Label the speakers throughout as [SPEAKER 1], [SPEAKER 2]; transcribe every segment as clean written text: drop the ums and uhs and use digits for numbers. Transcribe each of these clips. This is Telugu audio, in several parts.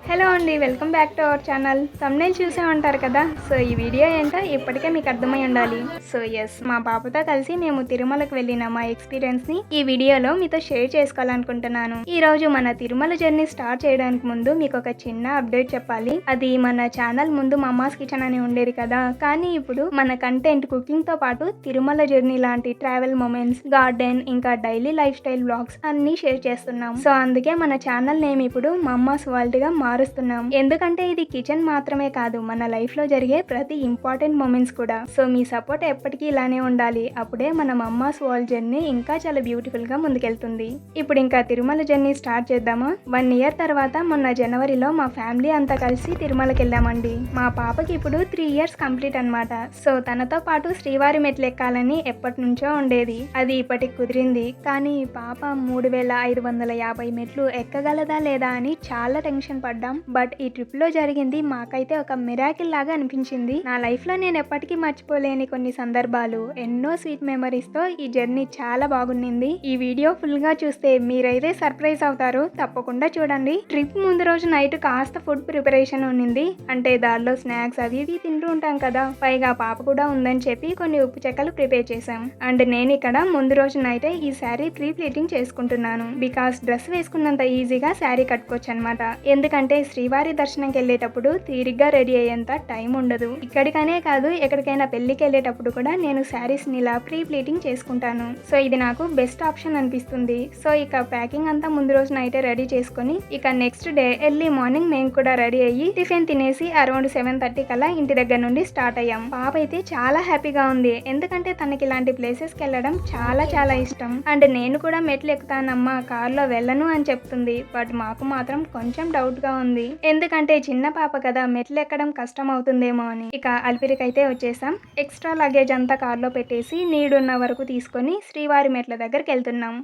[SPEAKER 1] హలో అండి, welcome back to our channel. Thumbnail చూసే ఉంటారు కదా. సో ఈ వీడియో ఏంటో ఇప్పటికే మీకు అర్థమై ఉండాలి. సో ఎస్, మా పాపతో కలిసి మేము తిరుమలకు వెళ్ళిన మా ఎక్స్పీరియన్స్ ని ఈ వీడియోలో మీతో షేర్ చేసుకోవాలనుకుంటున్నాను. ఈ రోజు మన తిరుమల జర్నీ స్టార్ట్ చేయడానికి ముందు మీకు ఒక చిన్న అప్డేట్ చెప్పాలి. అది మన ఛానల్ ముందు మమ్మాస్ కిచెన్ అని ఉండేది కదా, కానీ ఇప్పుడు మన కంటెంట్ కుకింగ్ తో పాటు తిరుమల జర్నీ లాంటి ట్రావెల్ మూమెంట్స్, గార్డెన్, ఇంకా డైలీ లైఫ్ స్టైల్ వ్లాగ్స్ అన్ని షేర్ చేస్తున్నాం. సో అందుకే మన ఛానల్ నేమ్ ఇప్పుడు మమ్మాస్ వరల్డ్ గా మారుస్తున్నాం. ఎందుకంటే ఇది కిచెన్ మాత్రమే కాదు, మన లైఫ్ లో జరిగే ప్రతి ఇంపార్టెంట్ మూమెంట్స్ కూడా. సో మీ సపోర్ట్ ఎప్పటికీ ఇలానే ఉండాలి. అప్పుడే మన మమ్మాస్ వరల్డ్ జర్నీ ఇంకా చాలా బ్యూటిఫుల్ గా ముందుకెళ్తుంది. ఇప్పుడు ఇంకా తిరుమల జర్నీ స్టార్ట్ చేద్దామా. 1 year తర్వాత మొన్న జనవరిలో మా ఫ్యామిలీ అంతా కలిసి తిరుమలకి వెళ్ళామండి. మా పాపకి ఇప్పుడు 3 years కంప్లీట్ అన్నమాట. సో తనతో పాటు శ్రీవారి మెట్లు ఎక్కాలని ఎప్పటి నుంచో ఉండేది. అది ఇప్పటికి కుదిరింది. కానీ పాప 3550 మెట్లు ఎక్కగలదా లేదా అని చాలా టెన్షన్ పడ్డాం. బట్ ఈ ట్రిప్ లో జరిగింది మాకైతే ఒక మిరాకిల్ లాగా అనిపించింది. నా లైఫ్ లో నేను ఎప్పటికీ మర్చిపోలేని కొన్ని సందర్భాలు, ఎన్నో స్వీట్ మెమరీస్ తో ఈ జర్నీ చాలా బాగుండింది. ఈ వీడియో ఫుల్ గా చూస్తే మీరైతే సర్ప్రైజ్ అవుతారు. తప్పకుండా చూడండి. ట్రిప్ ముందు రోజు నైట్ కాస్త ఫుడ్ ప్రిపరేషన్ ఉన్నింది. అంటే దారిలో స్నాక్స్ అవి ఇవి తింటూ ఉంటాం కదా, పైగా పాప కూడా ఉందని చెప్పి కొన్ని ఉప్పు చెక్కలు ప్రిపేర్ చేశాం. అండ్ నేను ఇక్కడ ముందు రోజు నైటే ఈ శారీ ప్రీ ప్లీటింగ్ చేసుకుంటున్నాను. బికాస్ డ్రెస్ వేసుకున్నంత ఈజీగా శారీ కట్టుకోవచ్చు అనమాట. ఎందుకంటే శ్రీవారి దర్శనంకి వెళ్ళేటప్పుడు తీరిగ్గా రెడీ అయ్యేంత టైం ఉండదు. ఇక్కడికనే కాదు, ఎక్కడికైనా పెళ్లికి వెళ్ళేటప్పుడు కూడా నేను శారీస్ ని ఇలా ప్రీ ప్లీటింగ్ చేసుకుంటాను. సో ఇది నాకు బెస్ట్ ఆప్షన్ అనిపిస్తుంది. సో ఇక ప్యాకింగ్ అంతా ముందు రోజు నైటే రెడీ చేసుకుని ఇక నెక్స్ట్ డే ఎర్లీ మార్నింగ్ మేము కూడా రెడీ అయ్యి టిఫిన్ తినేసి అరౌండ్ 7:30 కల్లా ఇంటి దగ్గర నుండి స్టార్ట్ అయ్యాం. పాప అయితే చాలా హ్యాపీగా ఉంది. ఎందుకంటే తనకి ఇలాంటి ప్లేసెస్ కి వెళ్ళడం చాలా చాలా ఇష్టం. అండ్ నేను కూడా మెట్లు ఎక్కుతానమ్మా, కార్లో వెళ్ళను అని చెప్తుంది. బట్ మాకు మాత్రం కొంచెం డౌట్ గా ఉంది. ఎందుకంటే చిన్న పాప కదా, మెట్లు ఎక్కడం కష్టం అవుతుందేమో అని. ఇక అల్పిరికైతే వచ్చేసాం. ఎక్స్ట్రా లగేజ్ అంతా కార్లో పెట్టేసి నీడున్న వరకు తీసుకొని శ్రీవారి మెట్ల దగ్గరికి వెళ్తున్నాం.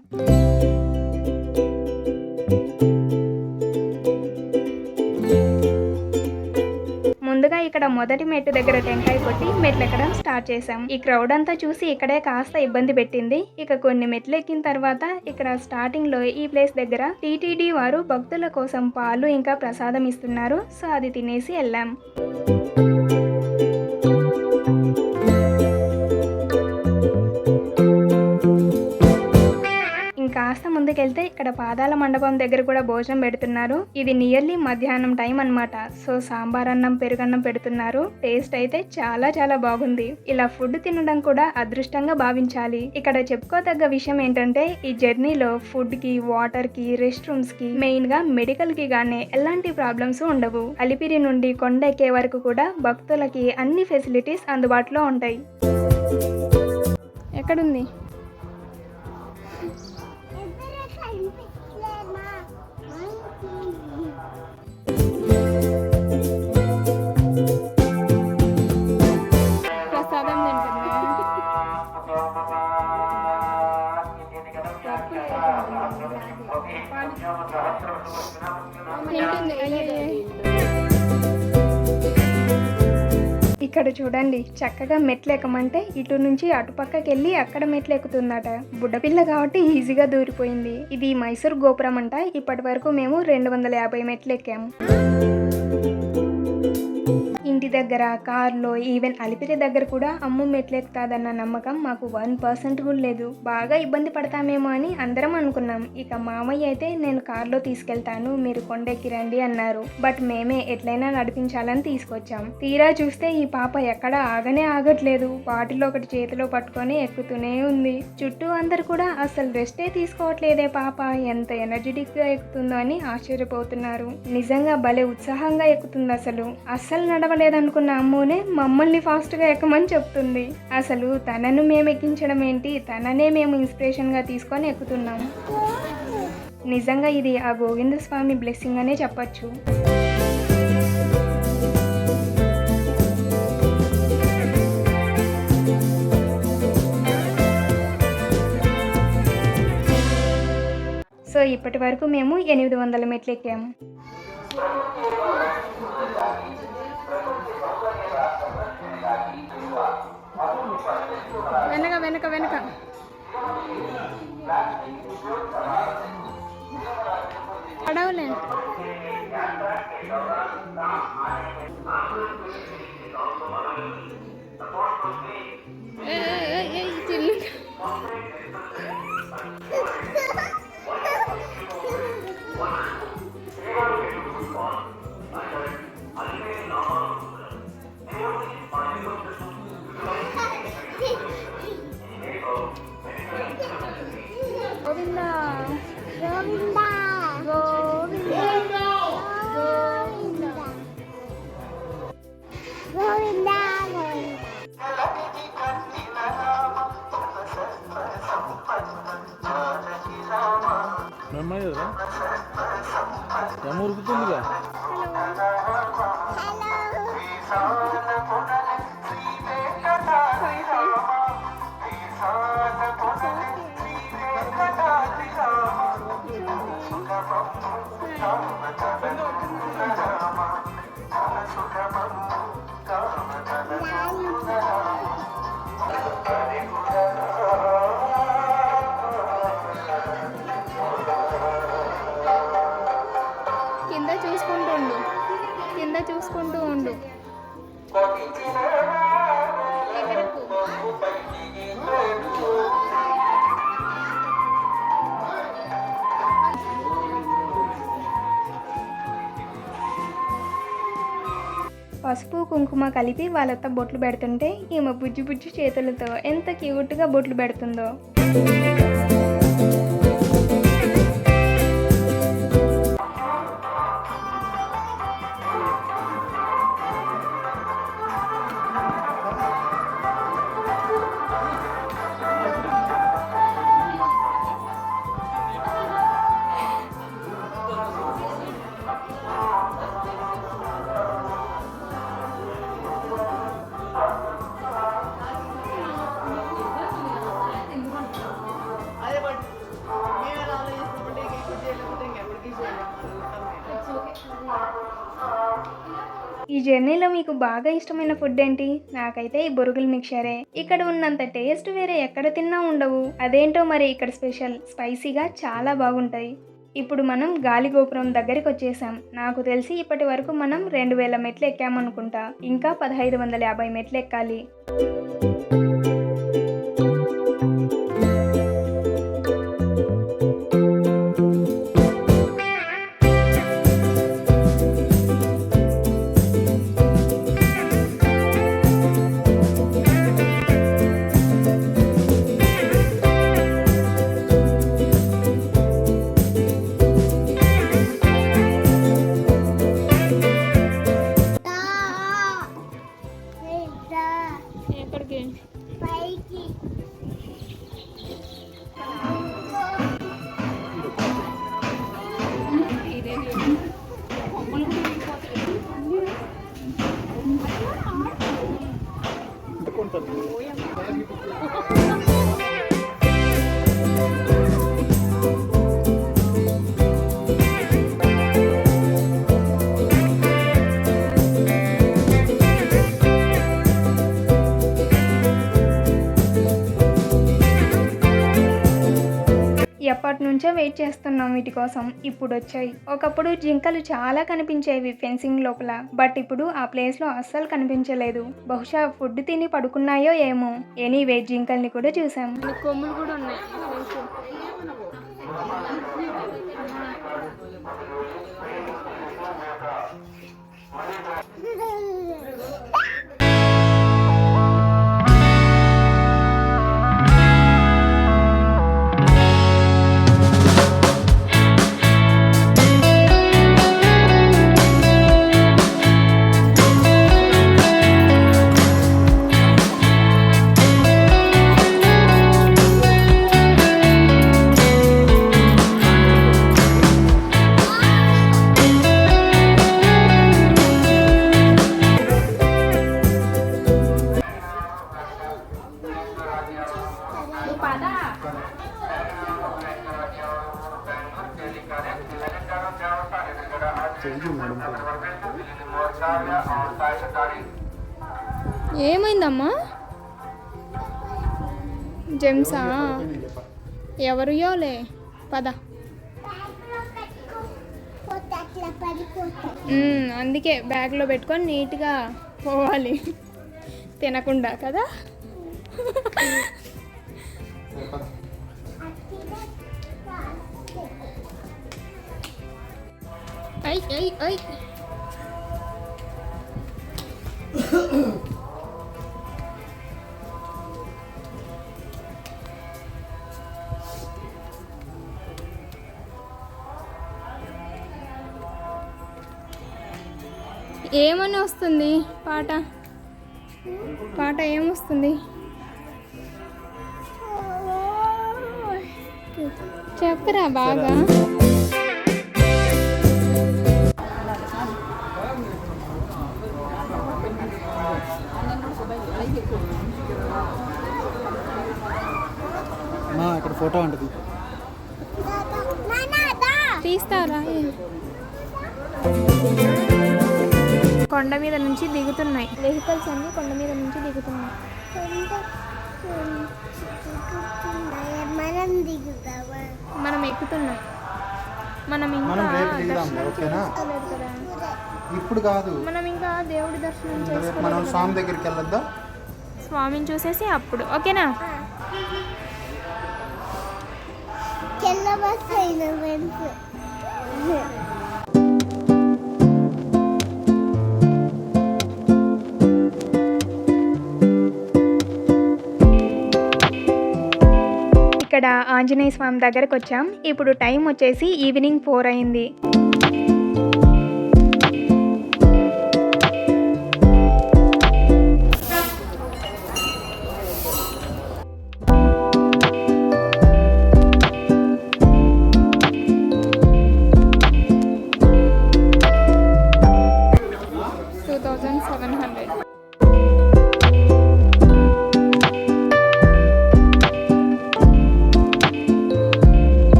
[SPEAKER 1] ముందుగా ఇక్కడ మొదటి మెట్టు దగ్గర టెంకాయ కొట్టి మెట్లు ఎక్కడం స్టార్ట్ చేసాం. ఈ క్రౌడ్ అంతా చూసి ఇక్కడే కాస్త ఇబ్బంది పెట్టింది. ఇక కొన్ని మెట్లు ఎక్కిన తర్వాత ఇక్కడ స్టార్టింగ్ లో ఈ ప్లేస్ దగ్గర టీటీడీ వారు భక్తుల కోసం పాలు ఇంకా ప్రసాదం ఇస్తున్నారు. సో అది తినేసి వెళ్ళాం. కాస్త ముందుకెళ్తే ఇక్కడ పాదాల మండపం దగ్గర కూడా భోజనం పెడుతున్నారు. ఇది నియర్లీ మధ్యాహ్నం టైం అన్నమాట. సో సాంబార్ అన్నం, పెరుగన్నం పెడుతున్నారు. టేస్ట్ అయితే చాలా చాలా బాగుంది. ఇలా ఫుడ్ తినడం కూడా అదృష్టంగా భావించాలి. ఇక్కడ చెప్పుకోదగ్గ విషయం ఏంటంటే ఈ జర్నీలో ఫుడ్ కి, వాటర్ కి, రెస్ట్ రూమ్స్ కి, మెయిన్ గా మెడికల్ కి గానే ఎలాంటి ప్రాబ్లమ్స్ ఉండవు. అలిపిరి నుండి కొండ ఎక్కే వరకు కూడా భక్తులకి అన్ని ఫెసిలిటీస్ అందుబాటులో ఉంటాయి. ఎక్కడుంది? ప్రసాదం ఇక్కడ చూడండి, చక్కగా మెట్లు ఎక్కమంటే ఇటు నుంచి అటుపక్కకి వెళ్ళి అక్కడ మెట్లు ఎక్కుతుందట. బుడ్డపిల్ల కాబట్టి ఈజీగా దూరిపోయింది. ఇది మైసూర్ గోపురం అంట. ఇప్పటి వరకు మేము 250 మెట్లు ఎక్కాము. ఇంటి దగ్గర, కార్లో, ఈవెన్ అలిపిరి దగ్గర కూడా అమ్ము మెట్లు ఎక్కుతాదన్న నమ్మకం మాకు 1% కూడా లేదు. బాగా ఇబ్బంది పడతామేమో అని అందరం అనుకున్నాం. ఇక మామయ్య అయితే నేను కార్లో తీసుకెళ్తాను, మీరు కొండెక్కి రండి అన్నారు. బట్ మేమే ఎట్లయినా నడిపించాలని తీసుకొచ్చాం. తీరా చూస్తే ఈ పాప ఎక్కడ ఆగనే ఆగట్లేదు. బాటిల్ ఒకటి చేతిలో పట్టుకొని ఎక్కుతూనే ఉంది. చుట్టూ అందరు కూడా అసలు రెస్టే తీసుకోవట్లేదే పాప, ఎంత ఎనర్జెటిక్ గా ఎక్కుతుందో అని ఆశ్చర్యపోతున్నారు. నిజంగా భలే ఉత్సాహంగా ఎక్కుతుంది. అస్సలు నడవలేదనుకున్న అమ్మునే మమ్మల్ని ఫాస్ట్ గా ఎక్కమని చెప్తుంది. అసలు తనను మేము ఎక్కించడం ఏంటి, తననే మేము ఇన్స్పిరేషన్ గా తీసుకొని ఎక్కుతున్నాం. నిజంగా ఇది ఆ గోవింద స్వామి బ్లెస్సింగ్ అనే చెప్పచ్చు. సో ఇప్పటి వరకు మేము 800 మెట్లు ఎక్కాము. వెనక వెనక వెనక పడవలే. చిల్లు గోవిందా గోవిందా గోవిందా గోవిందా
[SPEAKER 2] అమ్మాయి కదా ఏమో ఉరుకుతుందిగా.
[SPEAKER 1] కింద చూసుకుంటూ ఉండు. పసుపు కుంకుమ కలిపి వాళ్ళతో బొట్లు పెడుతుంటే ఈమె బుజ్జి బుజ్జి చేతులతో ఎంత క్యూట్గా బొట్లు పెడుతుందో. ఈ జర్నీలో మీకు బాగా ఇష్టమైన ఫుడ్ ఏంటి? నాకైతే ఈ బొరుగుల మిక్చరే. ఇక్కడ ఉన్నంత టేస్ట్ వేరే ఎక్కడ తిన్నా ఉండవు. అదేంటో మరి ఇక్కడ స్పెషల్. స్పైసీగా చాలా బాగుంటాయి. ఇప్పుడు మనం గాలిగోపురం దగ్గరికి వచ్చేసాం. నాకు తెలిసి ఇప్పటి వరకు మనం 2000 మెట్లు ఎక్కామనుకుంటా. ఇంకా 1550 మెట్లు ఎక్కాలి. ఎప్పటి నుంచో వెయిట్ చేస్తున్నాం వీటి కోసం. ఇప్పుడు వచ్చాయి. ఒకప్పుడు జింకలు చాలా కనిపించేవి ఫెన్సింగ్ లోపల. బట్ ఇప్పుడు ఆ ప్లేస్ లో అస్సలు కనిపించలేదు. బహుశా ఫుడ్ తిని పడుకున్నాయో ఏమో. ఎనీవే జింకల్ని కూడా చూసాం. కొమ్ములు కూడా ఉన్నాయి. ఏమైందమ్మా? జెమ్సా? ఎవరియోలే పద. అందుకే బ్యాగ్లో పెట్టుకొని నీట్గా పోవాలి, తినకుండా కదా. ఐ ఐ ఐ ఏమని వస్తుంది పాట? పాట ఏమొస్తుంది చెప్పరా బాగా.
[SPEAKER 2] ఇక్కడ ఫోటో ఉంటుంది,
[SPEAKER 1] తీస్తారా? కొండ మీద నుంచి దిగుతున్నాయి వెహికల్స్ అన్ని, కొండ మీద నుంచి దిగుతున్నాయి. మనం ఎక్కుతున్నాం. మనం ఇంకా
[SPEAKER 2] ఇప్పుడు కాదు,
[SPEAKER 1] మనం ఇంకా దేవుడి దర్శనం
[SPEAKER 2] మనం
[SPEAKER 1] చేసుకోవాలి.
[SPEAKER 2] స్వామి దగ్గరికి వెళ్ళొద్దా?
[SPEAKER 1] స్వామిని చూసేసి అప్పుడు ఓకేనా? ఇక్కడ ఆంజనేయ స్వామి దగ్గరకు వచ్చాం. ఇప్పుడు టైం వచ్చేసి ఈవినింగ్ 4 అయింది.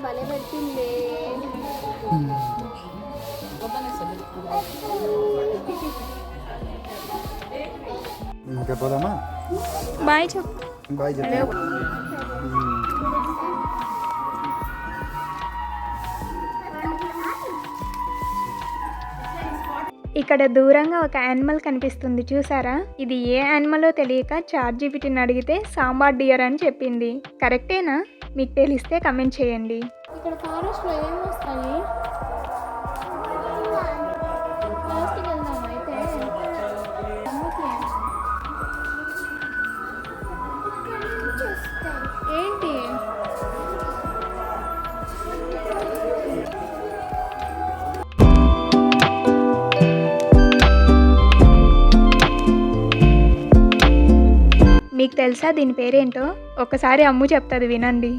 [SPEAKER 1] భలే పెడుతుంది.
[SPEAKER 2] పోదామా?
[SPEAKER 1] బాయ్ చెప్పు.
[SPEAKER 2] బాయ్ చెప్పు.
[SPEAKER 1] ఇక్కడ దూరంగా ఒక యానిమల్ కనిపిస్తుంది, చూసారా? ఇది ఏ యానిమలో తెలియక చాట్‌జీపీటీని అడిగితే సాంబార్ డియర్ అని చెప్పింది. కరెక్టేనా? మీకు తెలిస్తే కమెంట్ చేయండి. ఇక్కడ ఫారెస్ట్లో ఏం వస్తాయి? ఫారెస్ట్కి వెళ్దాం అయితే. ఏంటి? మీకు తెలుసా దీని పేరేంటో? ఒక్కసారి అమ్ము చెప్తుంది, వినండి.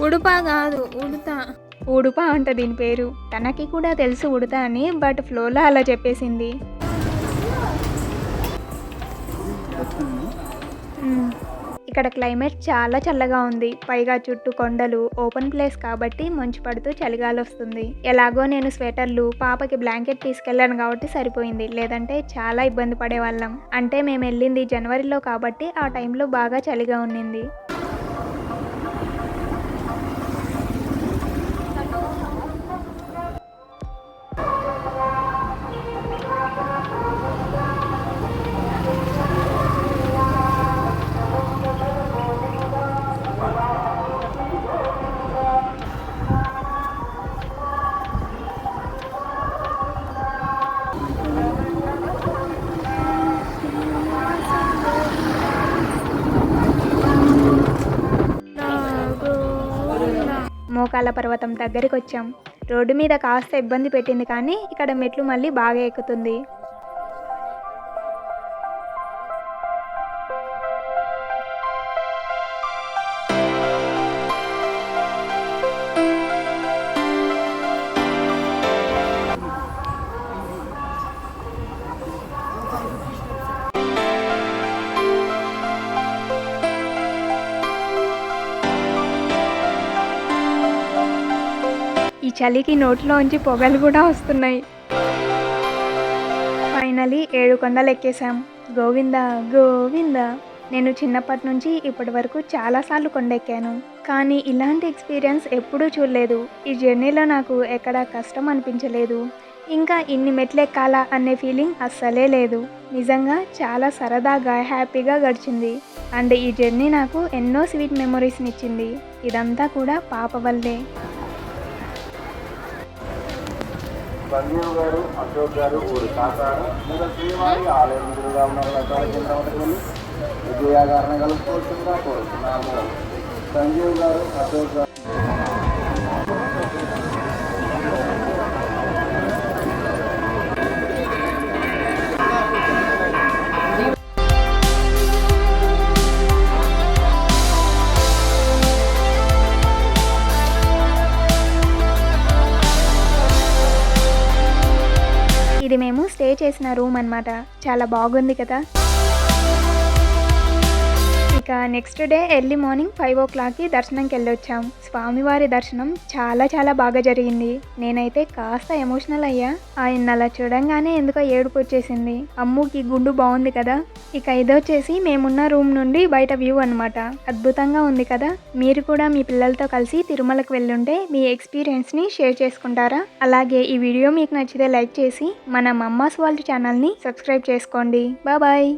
[SPEAKER 1] ఉడుపా కాదు, ఉడుత. ఉడుప అంట దీని పేరు. తనకి కూడా తెలుసు ఉడుత అని, బట్ ఫ్లోలో అలా చెప్పేసింది. ఇక్కడ క్లైమేట్ చాలా చల్లగా ఉంది. పైగా చుట్టూ కొండలు, ఓపెన్ ప్లేస్ కాబట్టి మంచు పడుతూ చలిగాలి వస్తుంది. ఎలాగో నేను స్వెటర్లు, పాపకి బ్లాంకెట్ తీసుకెళ్ళాను కాబట్టి సరిపోయింది, లేదంటే చాలా ఇబ్బంది పడేవాళ్ళం. అంటే మేము వెళ్ళింది జనవరిలో కాబట్టి ఆ టైంలో బాగా చలిగా ఉన్నింది. మోకాళ్ళ పర్వతం దగ్గరికి వచ్చాం. రోడ్డు మీద కాస్త ఇబ్బంది పెట్టింది, కానీ ఇక్కడ మెట్లు మళ్ళీ బాగా ఎక్కుతుంది. చలికి నోట్లోంచి పొగలు కూడా వస్తున్నాయి. ఫైనలీ 7 కొండలు ఎక్కేసాం. గోవిందా గోవిందా. నేను చిన్నప్పటి నుంచి ఇప్పటి వరకు చాలాసార్లు కొండెక్కాను, కానీ ఇలాంటి ఎక్స్పీరియన్స్ ఎప్పుడూ చూడలేదు. ఈ జర్నీలో నాకు ఎక్కడా కష్టం అనిపించలేదు, ఇంకా ఇన్ని మెట్లెక్కాలా అనే ఫీలింగ్ అస్సలే లేదు. నిజంగా చాలా సరదాగా హ్యాపీగా గడిచింది. అండ్ ఈ జర్నీ నాకు ఎన్నో స్వీట్ మెమొరీస్ని ఇచ్చింది. ఇదంతా కూడా పాప వల్లే.
[SPEAKER 3] సంజీవ్ గారు, అశోక్ గారు ఊరు కాకాడ శ్రీవారి ఆలయం ఎదురుగా ఉన్న రకాల కేంద్రానికి వెళ్ళి విజయాగారణ కలుపుకోవాల్సిందిగా కోరుతున్నాము. సంజీవ్ గారు, అశోక్ గారు.
[SPEAKER 1] ఇది మేము స్టే చేసిన రూమ్ అన్నమాట. చాలా బాగుంది కదా. ఇక నెక్స్ట్ డే ఎర్లీ మార్నింగ్ 5 o'clockకి దర్శనంకి వెళ్ళొచ్చాం. స్వామివారి దర్శనం చాలా బాగా జరిగింది. నేనైతే కాస్త ఎమోషనల్ అయ్యా. ఆయన అలా చూడంగానే ఎందుకో ఏడుపు వచ్చేసింది. అమ్ముకి గుండు బాగుంది కదా. ఇక ఇదొచ్చేసి మేమున్న రూమ్ నుండి బయట వ్యూ అన్నమాట. అద్భుతంగా ఉంది కదా. మీరు కూడా మీ పిల్లలతో కలిసి తిరుమలకు వెళ్ళుంటే మీ ఎక్స్పీరియన్స్ని షేర్ చేసుకుంటారా? అలాగే ఈ వీడియో మీకు నచ్చితే లైక్ చేసి మన మమ్మాస్ వరల్డ్ ఛానల్ని సబ్స్క్రైబ్ చేసుకోండి. బాయ్.